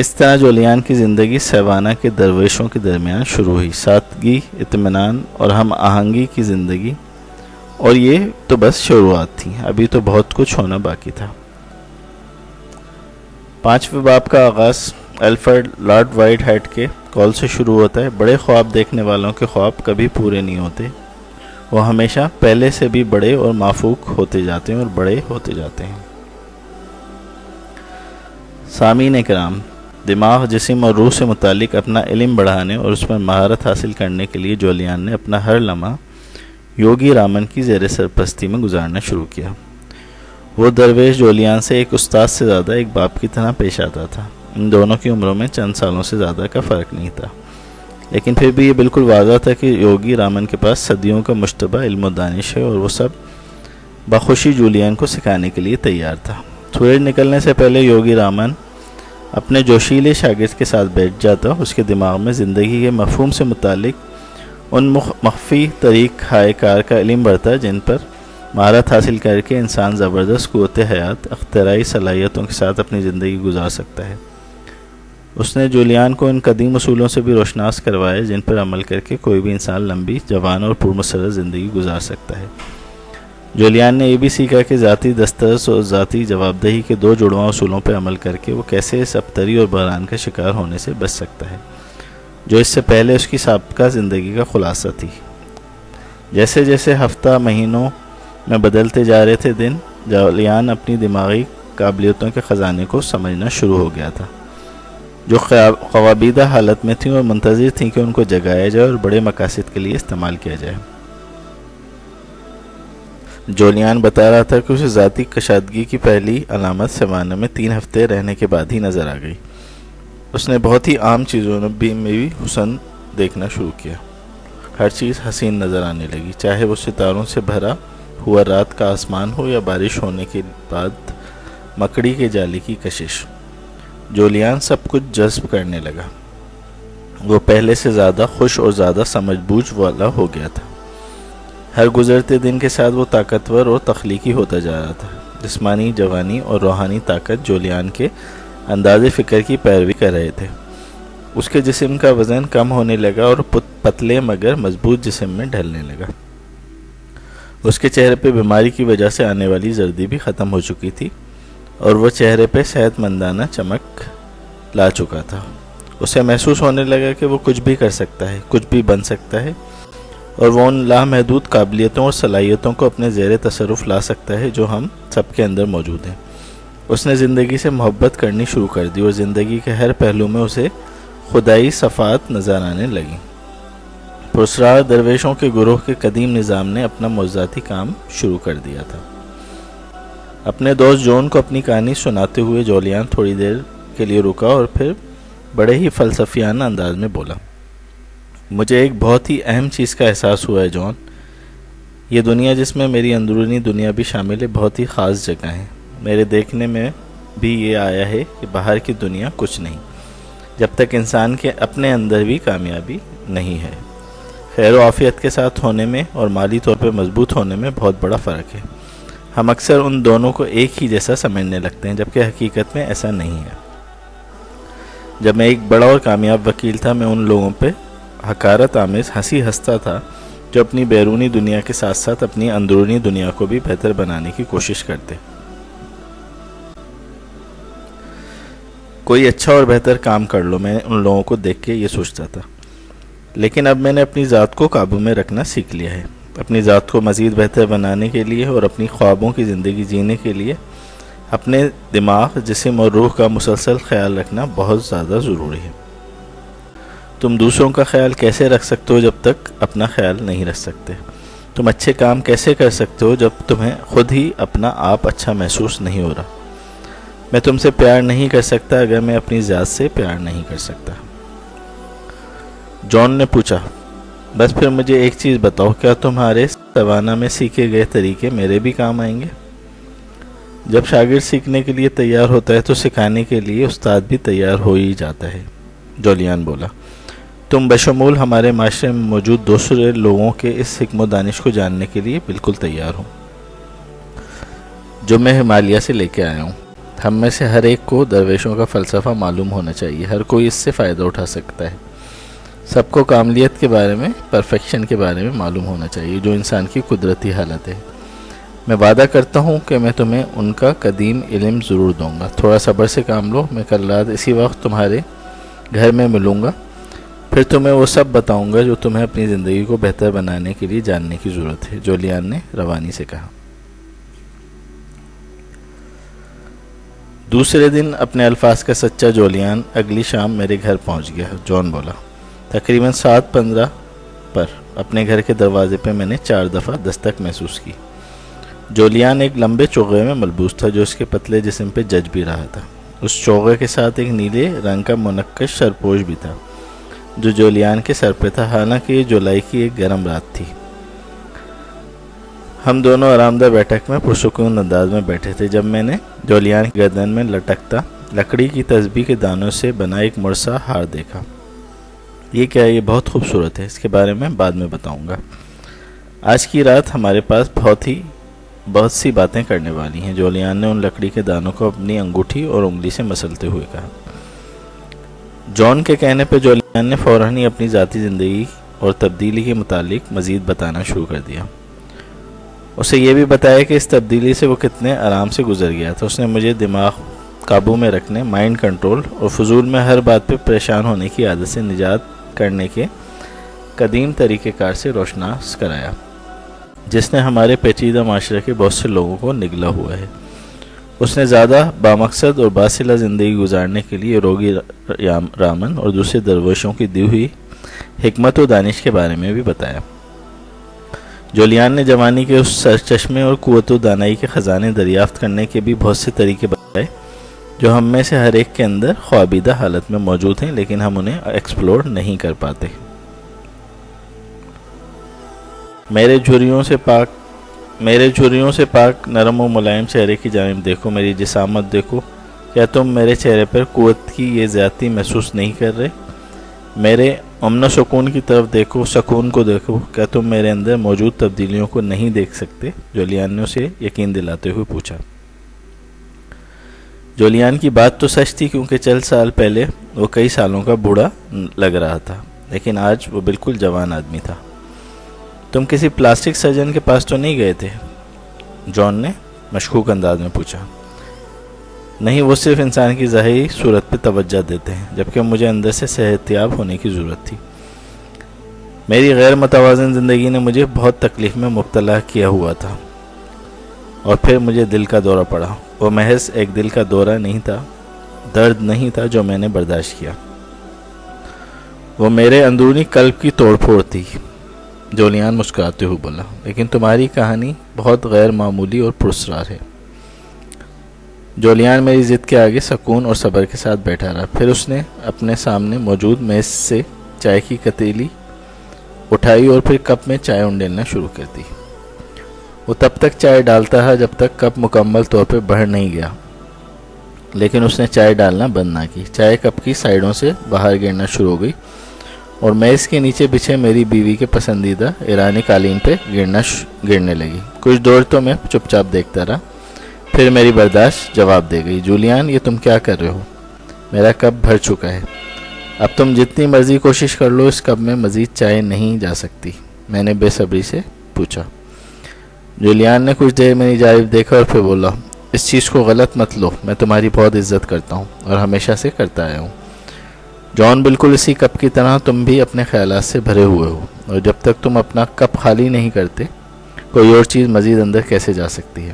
اس طرح جولیان کی زندگی سیوانہ کے درویشوں کے درمیان شروع ہوئی، سادگی، اطمینان اور ہم آہنگی کی زندگی، اور یہ تو بس شروعات تھی، ابھی تو بہت کچھ ہونا باقی تھا۔ 5ویں باب کا آغاز الفریڈ لارڈ وائٹ ہیڈ کے قول سے شروع ہوتا ہے۔ بڑے خواب دیکھنے والوں کے خواب کبھی پورے نہیں ہوتے، وہ ہمیشہ پہلے سے بھی بڑے اور مافوق ہوتے جاتے ہیں اور بڑے ہوتے جاتے ہیں۔ سامعین کرام، دماغ، جسم اور روح سے متعلق اپنا علم بڑھانے اور اس پر مہارت حاصل کرنے کے لیے جولیان نے اپنا ہر لمحہ یوگی رامن کی زیر سرپرستی میں گزارنا شروع کیا۔ وہ درویش جولیان سے ایک استاد سے زیادہ ایک باپ کی طرح پیش آتا تھا۔ ان دونوں کی عمروں میں چند سالوں سے زیادہ کا فرق نہیں تھا، لیکن پھر بھی یہ بالکل واضح تھا کہ یوگی رامن کے پاس صدیوں کا مشتبہ علم و دانش ہے، اور وہ سب بخوشی جولیان کو سکھانے کے لیے تیار تھا۔ سورج نکلنے سے پہلے یوگی رامن اپنے جوشیلے شاگرد کے ساتھ بیٹھ جاتا، اس کے دماغ میں زندگی کے مفہوم سے متعلق ان مخفی طریق ہائے کار کا علم بڑھتا جن پر مہارت حاصل کر کے انسان زبردست قوت حیات، اختراعی صلاحیتوں کے ساتھ اپنی زندگی گزار سکتا ہے۔ اس نے جولیان کو ان قدیم اصولوں سے بھی روشناس کروایا جن پر عمل کر کے کوئی بھی انسان لمبی، جوان اور پرمسرت زندگی گزار سکتا ہے۔ جولیان نے یہ بھی سیکھا کہ ذاتی دسترس اور ذاتی جواب دہی کے 2 جڑواں اصولوں پر عمل کر کے وہ کیسے اس ابتری اور بحران کا شکار ہونے سے بچ سکتا ہے جو اس سے پہلے اس کی سابقہ زندگی کا خلاصہ تھی۔ جیسے جیسے ہفتہ مہینوں میں بدلتے جا رہے تھے دن، جولیان اپنی دماغی قابلیتوں کے خزانے کو سمجھنا شروع ہو گیا تھا، جو خوابیدہ حالت میں تھیں اور منتظر تھیں کہ ان کو جگایا جائے اور بڑے مقاصد کے لیے استعمال کیا جائے۔ جولیان بتا رہا تھا کہ اسے ذاتی کشادگی کی پہلی علامت سیوانہ میں 3 ہفتے رہنے کے بعد ہی نظر آ گئی۔ اس نے بہت ہی عام چیزوں میں بھی حسن دیکھنا شروع کیا۔ ہر چیز حسین نظر آنے لگی، چاہے وہ ستاروں سے بھرا ہوا رات کا آسمان ہو یا بارش ہونے کے بعد مکڑی کے جالے کی کشش۔ جولیان سب کچھ جذب کرنے لگا۔ وہ پہلے سے زیادہ خوش اور زیادہ سمجھ بوجھ والا ہو گیا تھا۔ ہر گزرتے دن کے ساتھ وہ طاقتور اور تخلیقی ہوتا جا رہا تھا۔ جسمانی جوانی اور روحانی طاقت جولیان کے انداز فکر کی پیروی کر رہے تھے۔ اس کے جسم کا وزن کم ہونے لگا اور پتلے مگر مضبوط جسم میں ڈھلنے لگا۔ اس کے چہرے پہ بیماری کی وجہ سے آنے والی زردی بھی ختم ہو چکی تھی اور وہ چہرے پہ صحت مندانہ چمک لا چکا تھا۔ اسے محسوس ہونے لگا کہ وہ کچھ بھی کر سکتا ہے، کچھ بھی بن سکتا ہے، اور وہ ان لامحدود قابلیتوں اور صلاحیتوں کو اپنے زیر تصرف لا سکتا ہے جو ہم سب کے اندر موجود ہیں۔ اس نے زندگی سے محبت کرنی شروع کر دی اور زندگی کے ہر پہلو میں اسے خدائی صفات نظر آنے لگیں۔ پرسرار درویشوں کے گروہ کے قدیم نظام نے اپنا معجزاتی کام شروع کر دیا تھا۔ اپنے دوست جون کو اپنی کہانی سناتے ہوئے جولیان تھوڑی دیر کے لیے رکا اور پھر بڑے ہی فلسفیانہ انداز میں بولا، مجھے ایک بہت ہی اہم چیز کا احساس ہوا ہے جون، یہ دنیا جس میں میری اندرونی دنیا بھی شامل ہے بہت ہی خاص جگہ ہے۔ میرے دیکھنے میں بھی یہ آیا ہے کہ باہر کی دنیا کچھ نہیں جب تک انسان کے اپنے اندر بھی کامیابی نہیں ہے۔ خیر و عافیت کے ساتھ ہونے میں اور مالی طور پہ مضبوط ہونے میں بہت بڑا فرق ہے۔ ہم اکثر ان دونوں کو ایک ہی جیسا سمجھنے لگتے ہیں جبکہ حقیقت میں ایسا نہیں ہے۔ جب میں ایک بڑا اور کامیاب وکیل تھا میں ان لوگوں پہ حقارت آمیز ہنسی ہنستا تھا جو اپنی بیرونی دنیا کے ساتھ ساتھ اپنی اندرونی دنیا کو بھی بہتر بنانے کی کوشش کرتے۔ کوئی اچھا اور بہتر کام کر لو، میں ان لوگوں کو دیکھ کے یہ سوچتا تھا، لیکن اب میں نے اپنی ذات کو قابو میں رکھنا سیکھ لیا ہے۔ اپنی ذات کو مزید بہتر بنانے کے لیے اور اپنی خوابوں کی زندگی جینے کے لیے اپنے دماغ، جسم اور روح کا مسلسل خیال رکھنا بہت زیادہ ضروری ہے۔ تم دوسروں کا خیال کیسے رکھ سکتے ہو جب تک اپنا خیال نہیں رکھ سکتے؟ تم اچھے کام کیسے کر سکتے ہو جب تمہیں خود ہی اپنا آپ اچھا محسوس نہیں ہو رہا؟ میں تم سے پیار نہیں کر سکتا اگر میں اپنی ذات سے پیار نہیں کر سکتا۔ جان نے پوچھا، بس پھر مجھے ایک چیز بتاؤ، کیا تمہارے سیوانہ میں سیکھے گئے طریقے میرے بھی کام آئیں گے؟ جب شاگرد سیکھنے کے لیے تیار ہوتا ہے تو سکھانے کے لیے استاد بھی تیار ہو ہی جاتا ہے، جولیان بولا۔ تم بشمول ہمارے معاشرے میں موجود دوسرے لوگوں کے اس حکم و دانش کو جاننے کے لیے بالکل تیار ہو جو میں ہمالیہ سے لے کے آیا ہوں۔ ہم میں سے ہر ایک کو درویشوں کا فلسفہ معلوم ہونا چاہیے، ہر کوئی اس سے فائدہ اٹھا سکتا ہے۔ سب کو کاملیت کے بارے میں، پرفیکشن کے بارے میں معلوم ہونا چاہیے، جو انسان کی قدرتی حالت ہے۔ میں وعدہ کرتا ہوں کہ میں تمہیں ان کا قدیم علم ضرور دوں گا۔ تھوڑا صبر سے کام لو، میں کل رات اسی وقت تمہارے گھر میں ملوں گا، پھر تمہیں وہ سب بتاؤں گا جو تمہیں اپنی زندگی کو بہتر بنانے کے لیے جاننے کی ضرورت ہے، جولیان نے روانی سے کہا۔ دوسرے دن اپنے الفاظ کا سچا جولیان اگلی شام میرے گھر پہنچ گیا۔ جان بولا۔ تقریباً 7:15 پر اپنے گھر کے دروازے پہ میں نے 4 دفعہ دستک محسوس کی۔ جولیان ایک لمبے چوغے میں ملبوس تھا جو اس کے پتلے جسم پہ جج بھی رہا تھا۔ اس چوغے کے ساتھ ایک نیلے رنگ کا منقش سرپوش بھی تھا جو جولیان کے سر پہ تھا، حالانکہ یہ جولائی کی ایک گرم رات تھی۔ ہم دونوں آرام دہ بیٹھک میں پرسکون انداز میں بیٹھے تھے جب میں نے جولیان کی گردن میں لٹکتا لکڑی کی تسبیح کے دانوں سے بنا ایک مرصع ہار دیکھا۔ یہ کیا؟ یہ بہت خوبصورت ہے، اس کے بارے میں بعد میں بتاؤں گا۔ آج کی رات ہمارے پاس بہت سی باتیں کرنے والی ہیں، جولیان نے ان لکڑی کے دانوں کو اپنی انگوٹھی اور انگلی سے مسلتے ہوئے کہا۔ جان کے کہنے پہ جولیان نے فوراً ہی اپنی ذاتی زندگی اور تبدیلی کے متعلق مزید بتانا شروع کر دیا۔ اسے یہ بھی بتایا کہ اس تبدیلی سے وہ کتنے آرام سے گزر گیا تھا۔ اس نے مجھے دماغ قابو میں رکھنے، مائنڈ کنٹرول اور فضول میں ہر بات پہ پریشان ہونے کی عادت سے نجات کرنے کے قدیم طریقہ کار سے روشناس کرایا جس نے ہمارے پیچیدہ معاشرے کے بہت سے لوگوں کو نگلا ہوا ہے۔ اس نے زیادہ بامقصد اور باصلہ زندگی گزارنے کے لیے روگی رامن اور دوسرے درویشوں کی دی ہوئی حکمت و دانش کے بارے میں بھی بتایا۔ جولیان نے جوانی کے اس سرچشمے اور قوت و دانائی کے خزانے دریافت کرنے کے بھی بہت سے طریقے بتائے جو ہم میں سے ہر ایک کے اندر خوابیدہ حالت میں موجود ہیں، لیکن ہم انہیں ایکسپلور نہیں کر پاتے۔ میرے جھریوں سے پاک نرم و ملائم چہرے کی جانب دیکھو، میری جسامت دیکھو۔ کیا تم میرے چہرے پر قوت کی یہ زیادتی محسوس نہیں کر رہے؟ میرے امن و سکون کی طرف دیکھو، سکون کو دیکھو۔ کیا تم میرے اندر موجود تبدیلیوں کو نہیں دیکھ سکتے؟ جولیان نے اسے یقین دلاتے ہوئے پوچھا۔ جولیان کی بات تو سچ تھی، کیونکہ چند سال پہلے وہ کئی سالوں کا بوڑھا لگ رہا تھا، لیکن آج وہ بالکل جوان آدمی تھا۔ تم کسی پلاسٹک سرجن کے پاس تو نہیں گئے تھے؟ جان نے مشکوک انداز میں پوچھا۔ نہیں، وہ صرف انسان کی ظاہری صورت پہ توجہ دیتے ہیں، جبکہ مجھے اندر سے صحت یاب ہونے کی ضرورت تھی۔ میری غیر متوازن زندگی نے مجھے بہت تکلیف میں مبتلا کیا ہوا تھا، اور پھر مجھے دل کا دورہ پڑا۔ وہ محض ایک دل کا دورہ نہیں تھا، درد نہیں تھا جو میں نے برداشت کیا، وہ میرے اندرونی قلب کی توڑ پھوڑ تھی۔ جولیان مسکراتے ہوئے بولا، لیکن تمہاری کہانی بہت غیر معمولی اور پراسرار ہے۔ جولیان میری ضد کے آگے سکون اور صبر کے ساتھ بیٹھا رہا، پھر اس نے اپنے سامنے موجود میز سے چائے کی کتیلی اٹھائی اور پھر کپ میں چائے انڈیلنا شروع کر دی۔ وہ تب تک چائے ڈالتا رہا جب تک کپ مکمل طور پہ بھر نہیں گیا، لیکن اس نے چائے ڈالنا بند نہ کی۔ چائے کپ کی سائیڈوں سے باہر گرنا شروع ہو گئی اور میز کے نیچے بچھے میری بیوی کے پسندیدہ ایرانی قالین پہ گرنے لگی۔ کچھ دور تو میں چپ چاپ دیکھتا رہا، پھر میری برداشت جواب دے گئی۔ جولیان، یہ تم کیا کر رہے ہو؟ میرا کپ بھر چکا ہے، اب تم جتنی مرضی کوشش کر لو، اس کپ میں مزید چائے نہیں جا سکتی۔ میں نے بے صبری سے پوچھا۔ جولیان نے کچھ دیر میری جانب دیکھا اور پھر بولا، اس چیز کو غلط مت لو، میں تمہاری بہت عزت کرتا ہوں اور ہمیشہ سے کرتا آیا ہوں۔ جان، بالکل اسی کپ کی طرح تم بھی اپنے خیالات سے بھرے ہوئے ہو، اور جب تک تم اپنا کپ خالی نہیں کرتے، کوئی اور چیز مزید اندر کیسے جا سکتی ہے؟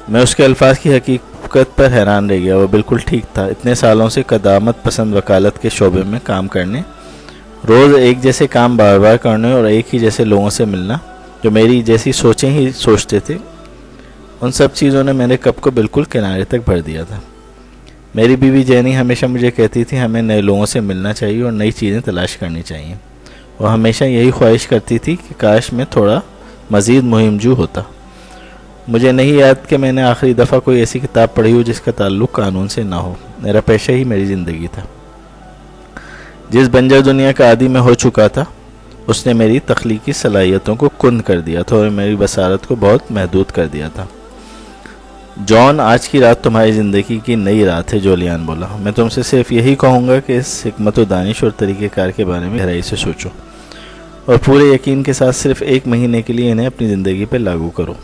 میں اس کے الفاظ کی حقیقت پر حیران رہ گیا۔ وہ بالکل ٹھیک تھا۔ اتنے سالوں سے قدامت پسند وکالت کے شعبے میں کام کرنے، روز ایک جیسے کام بار بار کرنے اور ایک ہی جیسے لوگوں سے ملنا جو میری جیسی سوچیں ہی سوچتے تھے، ان سب چیزوں نے میرے کپ کو بالکل کنارے تک بھر دیا تھا۔ میری بیوی جینی ہمیشہ مجھے کہتی تھی ہمیں نئے لوگوں سے ملنا چاہیے اور نئی چیزیں تلاش کرنی چاہیے۔ وہ ہمیشہ یہی خواہش کرتی تھی کہ کاش میں تھوڑا مزید مہم جو ہوتا۔ مجھے نہیں یاد کہ میں نے آخری دفعہ کوئی ایسی کتاب پڑھی ہو جس کا تعلق قانون سے نہ ہو۔ میرا پیشہ ہی میری زندگی تھا۔ جس بنجر دنیا کا عادی میں ہو چکا تھا، اس نے میری تخلیقی صلاحیتوں کو کند کر دیا تھا اور میری بصارت کو بہت محدود کر دیا تھا۔ جان آج کی رات تمہاری زندگی کی نئی رات ہے، جولیان بولا۔ میں تم سے صرف یہی کہوں گا کہ اس حکمت و دانش اور طریقہ کار کے بارے میں گہرائی سے سوچو اور پورے یقین کے ساتھ صرف 1 مہینے کے لیے انہیں اپنی زندگی پر لاگو کرو۔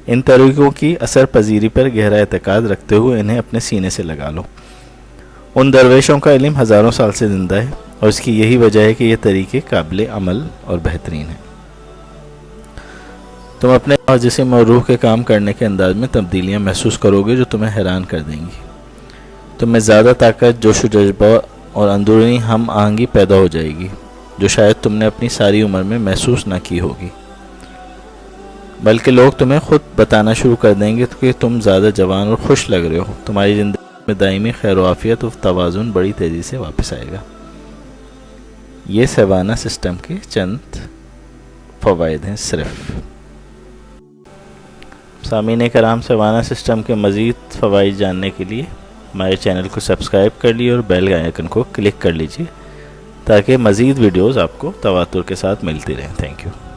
ان طریقوں کی اثر پذیری پر گہرا اعتقاد رکھتے ہوئے انہیں اپنے سینے سے لگا لو۔ ان درویشوں کا علم ہزاروں سال سے زندہ ہے اور اس کی یہی وجہ ہے کہ یہ طریقے قابل عمل اور بہترین ہیں۔ تم اپنے جسم اور روح کے کام کرنے کے انداز میں تبدیلیاں محسوس کرو گے جو تمہیں حیران کر دیں گی۔ تم میں زیادہ طاقت، جوش و جذبہ اور اندرونی ہم آہنگی پیدا ہو جائے گی جو شاید تم نے اپنی ساری عمر میں محسوس نہ کی ہوگی، بلکہ لوگ تمہیں خود بتانا شروع کر دیں گے کہ تم زیادہ جوان اور خوش لگ رہے ہو۔ تمہاری زندگی میں دائمی خیر و عافیت اور توازن بڑی تیزی سے واپس آئے گا۔ یہ سیوانا سسٹم کے چند فوائد ہیں صرف۔ سامعین کرام، سیوانا سسٹم کے مزید فوائد جاننے کے لیے ہمارے چینل کو سبسکرائب کر لیجیے اور بیل آئیکن کو کلک کر لیجیے تاکہ مزید ویڈیوز آپ کو تواتر کے ساتھ ملتی رہیں۔ Thank you.